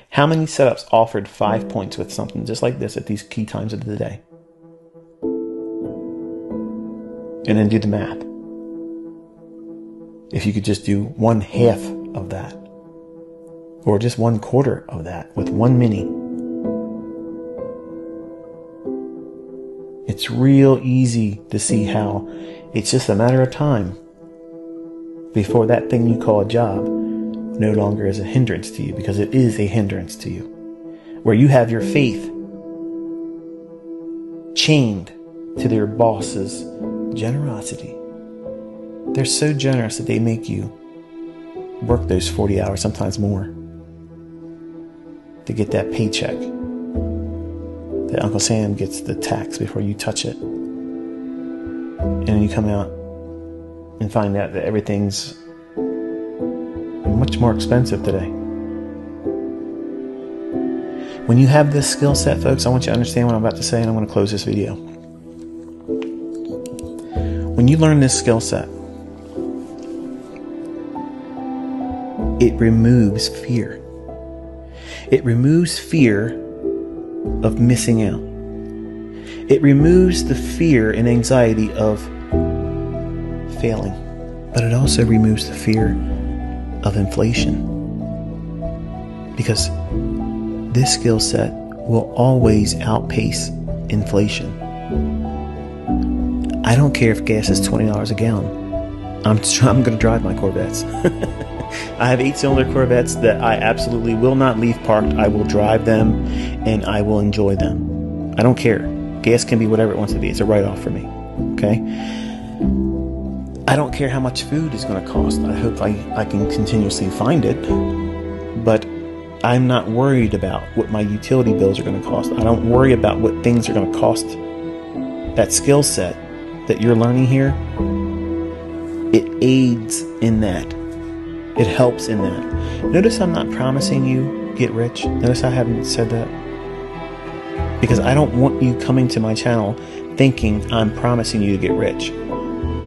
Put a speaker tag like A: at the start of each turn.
A: How many setups offered 5 points with something just like this at these key times of the day? And then do the math. If you could just do 1/2 of that, or just 1/4 of that with one mini, it's real easy to see how it's just a matter of time before that thing you call a job no longer is a hindrance to you, because it is a hindrance to you. Where you have your faith chained to their boss's generosity. They're so generous that they make you work those 40 hours, sometimes more, to get that paycheck that Uncle Sam gets the tax before you touch it. And then you come out and find out that everything's much more expensive today. When you have this skill set, folks, I want you to understand what I'm about to say, and I'm going to close this video. When you learn this skill set, it removes fear. It removes fear of missing out. It removes the fear and anxiety of failing. But it also removes the fear of inflation. Because this skill set will always outpace inflation. I don't care if gas is $20 a gallon. I'm going to drive my Corvettes. I have 8-cylinder Corvettes that I absolutely will not leave parked. I will drive them and I will enjoy them. I don't care. Gas can be whatever it wants to be. It's a write-off for me. Okay? I don't care how much food is going to cost. I hope I can continuously find it. But I'm not worried about what my utility bills are going to cost. I don't worry about what things are going to cost. That skill set that you're learning here, it aids in that. It helps in that. Notice I'm not promising you get rich. Notice I haven't said that. Because I don't want you coming to my channel thinking I'm promising you to get rich.